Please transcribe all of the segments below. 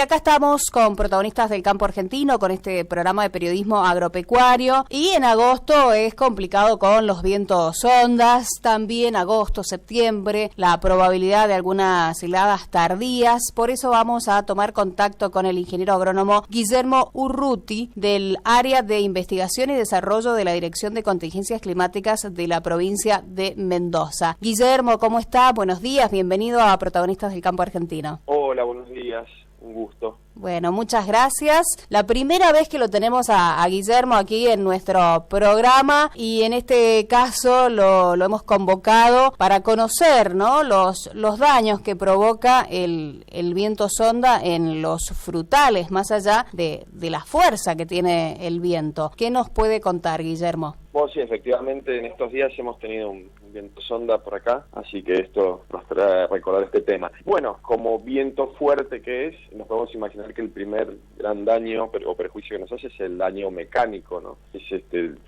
acá estamos con protagonistas del campo argentino, con este programa de periodismo agropecuario, y en agosto es complicado con los vientos ondas, también agosto, septiembre, la probabilidad de algunas heladas tardías. Por eso vamos a tomar contacto con el ingeniero agrónomo Guillermo Urruti del área de investigación y desarrollo de la Dirección de Contingencias Climáticas de la provincia de Mendoza. Guillermo, ¿cómo está? Buenos días, bienvenido a Protagonistas del Campo Argentino. Hola, buenos días, un gusto. Bueno, muchas gracias. La primera vez que lo tenemos a Guillermo aquí en nuestro programa, y en este caso lo hemos convocado para conocer, ¿no?, los daños que provoca el viento sonda en los frutales, más allá de la fuerza que tiene el viento. ¿Qué nos puede contar, Guillermo? Bueno, sí, efectivamente en estos días hemos tenido un viento sonda por acá, así que esto nos trae a recordar este tema. Bueno, como viento fuerte que es, nos podemos imaginar que el primer gran daño o perjuicio que nos hace es el daño mecánico, ¿no? Es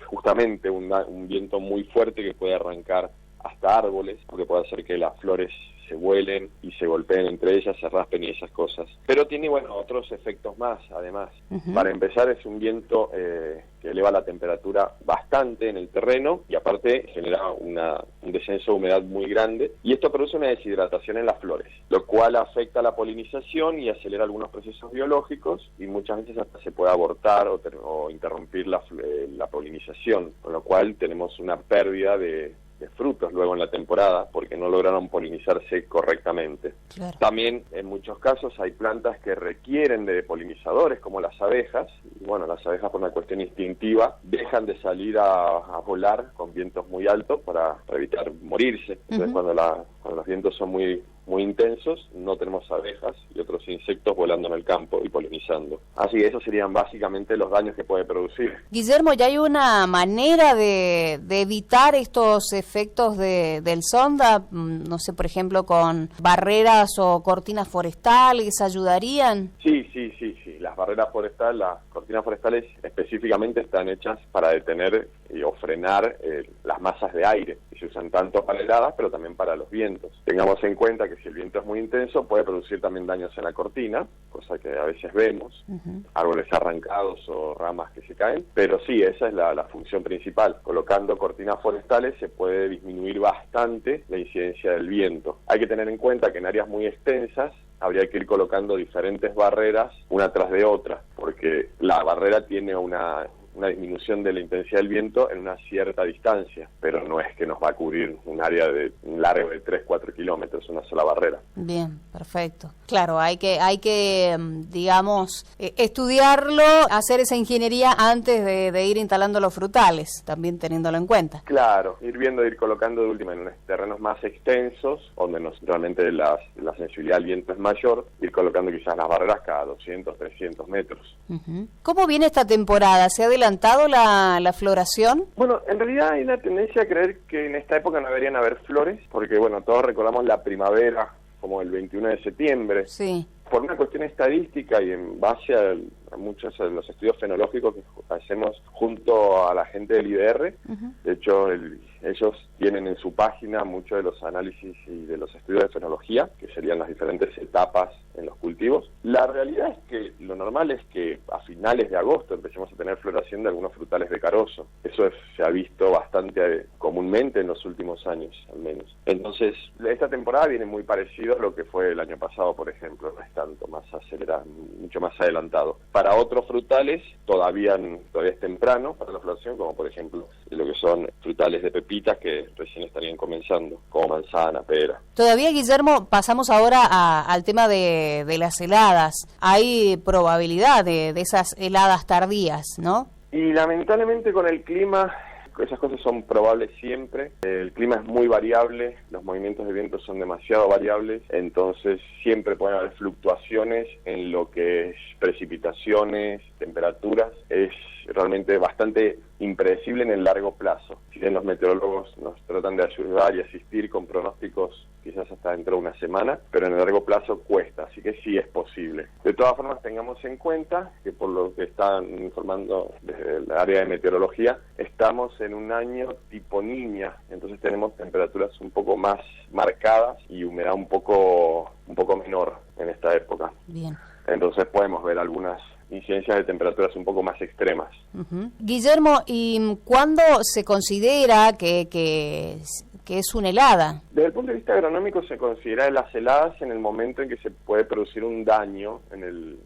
justamente un viento muy fuerte que puede arrancar hasta árboles, porque puede hacer que las flores se vuelen y se golpeen entre ellas, se raspen y esas cosas. Pero tiene, bueno, otros efectos más, además. Para empezar, es un viento que eleva la temperatura bastante en el terreno y aparte genera un descenso de humedad muy grande, y esto produce una deshidratación en las flores, lo cual afecta la polinización y acelera algunos procesos biológicos, y muchas veces hasta se puede abortar o interrumpir la polinización, con lo cual tenemos una pérdida de frutos luego en la temporada porque no lograron polinizarse correctamente. Claro. También en muchos casos hay plantas que requieren de polinizadores como las abejas, y bueno, las abejas por una cuestión instintiva dejan de salir a volar con vientos muy altos para evitar morirse. Entonces cuando los vientos son muy intensos, no tenemos abejas y otros insectos volando en el campo y polinizando. Así que esos serían básicamente los daños que puede producir. Guillermo, ¿ya hay una manera de evitar estos efectos del sonda? No sé, por ejemplo, con barreras o cortinas forestales, ¿ayudarían? Sí. Las barreras forestales, las cortinas forestales específicamente están hechas para detener o frenar las masas de aire, y se usan tanto para heladas, pero también para los vientos. Tengamos en cuenta que si el viento es muy intenso, puede producir también daños en la cortina, cosa que a veces vemos, árboles arrancados o ramas que se caen, pero sí, esa es la función principal. Colocando cortinas forestales se puede disminuir bastante la incidencia del viento. Hay que tener en cuenta que en áreas muy extensas habría que ir colocando diferentes barreras una tras de otra, porque la barrera tiene una disminución de la intensidad del viento en una cierta distancia, pero no es que nos va a cubrir un área de un largo de 3-4 kilómetros, una sola barrera. Bien, perfecto. Claro, hay que digamos, estudiarlo, hacer esa ingeniería antes de ir instalando los frutales, también teniéndolo en cuenta. Claro, ir colocando de última en terrenos más extensos, donde realmente la sensibilidad al viento es mayor, ir colocando quizás las barreras cada 200, 300 metros. ¿Cómo viene esta temporada? ¿Se ha adelantado la floración? Bueno, en realidad hay una tendencia a creer que en esta época no deberían haber flores, porque bueno, todos recordamos la primavera como el 21 de septiembre. Sí. Por una cuestión estadística y en base a muchos de los estudios fenológicos que hacemos junto a la gente del IDR, de hecho ellos tienen en su página muchos de los análisis y de los estudios de fenología, que serían las diferentes etapas en los cultivos. La realidad es que lo normal es que a finales de agosto empecemos a tener floración de algunos frutales de carozo. Eso se ha visto bastante comúnmente en los últimos años, al menos. Entonces, esta temporada viene muy parecido a lo que fue el año pasado, por ejemplo, no es tanto más acelerado, mucho más adelantado. Para otros frutales todavía es temprano para la floración, como por ejemplo lo que son frutales de pepitas que recién estarían comenzando, como manzana, pera. Todavía, Guillermo, pasamos ahora al tema de las heladas. Hay probabilidad de esas heladas tardías, ¿no? Y lamentablemente con el clima esas cosas son probables siempre. El clima es muy variable, los movimientos de viento son demasiado variables, entonces siempre pueden haber fluctuaciones en lo que es precipitaciones, temperaturas. Es realmente bastante impredecible en el largo plazo. Si bien los meteorólogos nos tratan de ayudar y asistir con pronósticos quizás hasta dentro de una semana, pero en el largo plazo cuesta, así que sí es posible. De todas formas, tengamos en cuenta que por lo que están informando desde el área de meteorología, estamos en un año tipo Niña, entonces tenemos temperaturas un poco más marcadas y humedad un poco menor en esta época. Bien. Entonces podemos ver algunas incidencias de temperaturas un poco más extremas. Guillermo, ¿y cuándo se considera que es una helada? Desde el punto de vista agronómico se considera las heladas en el momento en que se puede producir un daño en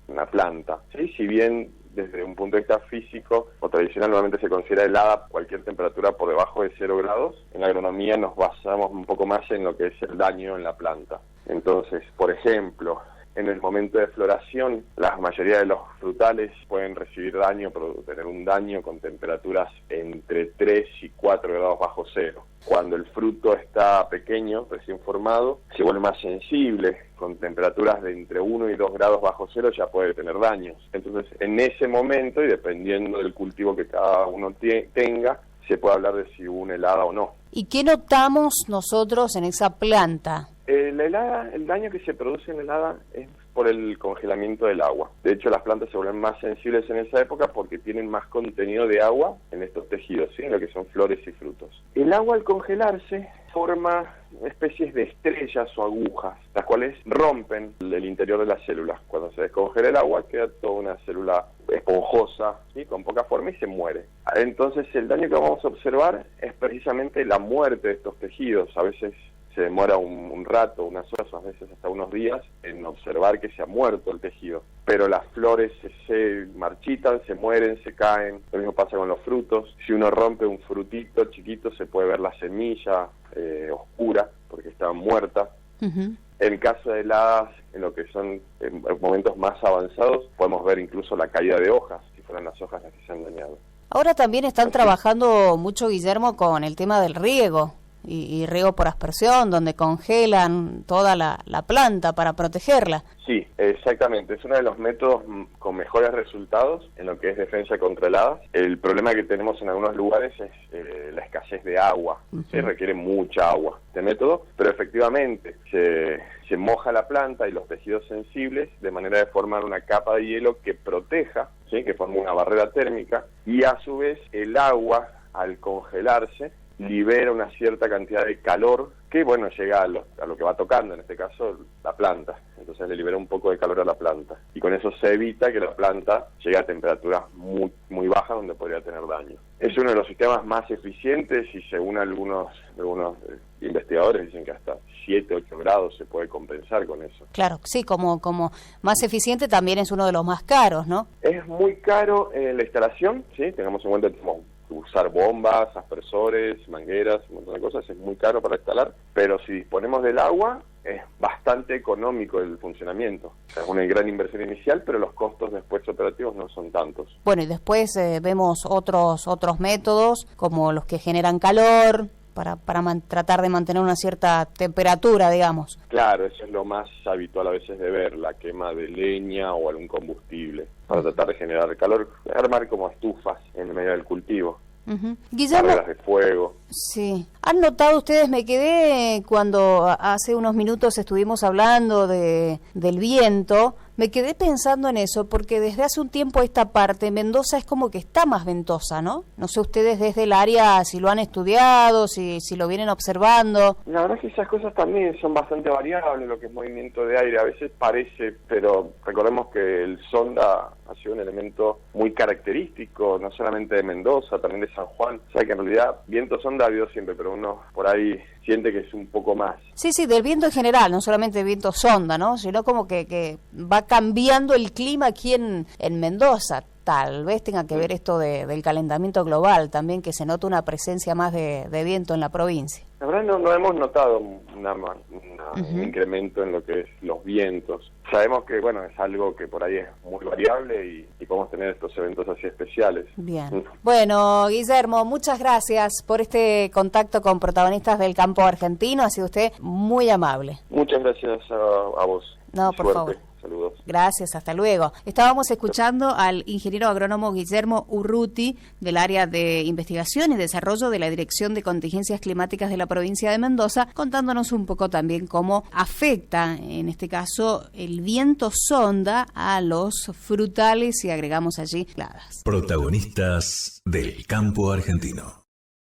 la planta, ¿sí? Si bien desde un punto de vista físico o tradicional normalmente se considera helada cualquier temperatura por debajo de 0 grados, en la agronomía nos basamos un poco más en lo que es el daño en la planta. Entonces, por ejemplo, en el momento de floración, la mayoría de los frutales pueden recibir daño, tener un daño con temperaturas entre 3 y 4 grados bajo cero. Cuando el fruto está pequeño, recién formado, se vuelve más sensible, con temperaturas de entre 1 y 2 grados bajo cero ya puede tener daños. Entonces, en ese momento, y dependiendo del cultivo que cada uno tenga, se puede hablar de si hubo una helada o no. ¿Y qué notamos nosotros en esa planta? La helada, el daño que se produce en la helada es por el congelamiento del agua. De hecho, las plantas se vuelven más sensibles en esa época porque tienen más contenido de agua en estos tejidos, ¿sí? En lo que son flores y frutos. El agua al congelarse forma especies de estrellas o agujas, las cuales rompen el interior de las células. Cuando se descongela el agua queda toda una célula esponjosa, ¿sí? Con poca forma y se muere. Entonces el daño que vamos a observar es precisamente la muerte de estos tejidos. A veces se demora un rato, unas horas, a veces hasta unos días, en observar que se ha muerto el tejido. Pero las flores se marchitan, se mueren, se caen. Lo mismo pasa con los frutos. Si uno rompe un frutito chiquito, se puede ver la semilla oscura, porque está muerta. En el caso de heladas, en lo que son en momentos más avanzados, podemos ver incluso la caída de hojas, si fueran las hojas las que se han dañado. Ahora también están trabajando mucho, Guillermo, con el tema del riego. Y riego por aspersión, donde congelan toda la planta para protegerla. Sí, exactamente. Es uno de los métodos con mejores resultados en lo que es defensa contra heladas. El problema que tenemos en algunos lugares es la escasez de agua. Se requiere mucha agua este método, pero efectivamente se moja la planta y los tejidos sensibles de manera de formar una capa de hielo que proteja, ¿sí? Que forma una barrera térmica, y a su vez el agua, al congelarse, libera una cierta cantidad de calor que, bueno, llega a lo que va tocando, en este caso la planta. Entonces le libera un poco de calor a la planta. Y con eso se evita que la planta llegue a temperaturas muy, muy bajas donde podría tener daño. Es uno de los sistemas más eficientes y según algunos investigadores dicen que hasta 7, 8 grados se puede compensar con eso. Claro, sí, como más eficiente también es uno de los más caros, ¿no? Es muy caro la instalación, ¿sí? Tengamos en cuenta que usar bombas, aspersores, mangueras, un montón de cosas, es muy caro para instalar, pero si disponemos del agua, es bastante económico el funcionamiento. O sea, es una gran inversión inicial, pero los costos después operativos no son tantos. Bueno, y después vemos otros métodos, como los que generan calor, para tratar de mantener una cierta temperatura, digamos. Claro, eso es lo más habitual a veces de ver, la quema de leña o algún combustible, para tratar de generar calor, armar como estufas en el medio del cultivo. Guillermo, barreras de fuego. Sí. ¿Han notado ustedes? Me quedé cuando hace unos minutos estuvimos hablando del viento, me quedé pensando en eso, porque desde hace un tiempo esta parte, Mendoza es como que está más ventosa, ¿no? No sé ustedes desde el área si lo han estudiado, si lo vienen observando. La verdad es que esas cosas también son bastante variables, lo que es movimiento de aire. A veces parece, pero recordemos que el sonda ha sido un elemento muy característico, no solamente de Mendoza, también de San Juan. O sea que en realidad viento sonda ha habido siempre, pero uno por ahí siente que es un poco más. Sí, del viento en general, no solamente del viento sonda, ¿no? Sino como que va cambiando el clima aquí en Mendoza. Tal vez tenga que ver esto del calentamiento global también, que se nota una presencia más de viento en la provincia. La verdad no hemos notado un incremento en lo que es los vientos. Sabemos que, bueno, es algo que por ahí es muy variable y podemos tener estos eventos así especiales. Bien. Bueno, Guillermo, muchas gracias por este contacto con protagonistas del campo argentino. Ha sido usted muy amable. Muchas gracias a vos. No, por favor. Saludos. Gracias, hasta luego. Estábamos escuchando al ingeniero agrónomo Guillermo Urruti del área de investigación y desarrollo de la Dirección de Contingencias Climáticas de la provincia de Mendoza, contándonos un poco también cómo afecta, en este caso, el viento sonda a los frutales y agregamos allí heladas. Protagonistas del campo argentino.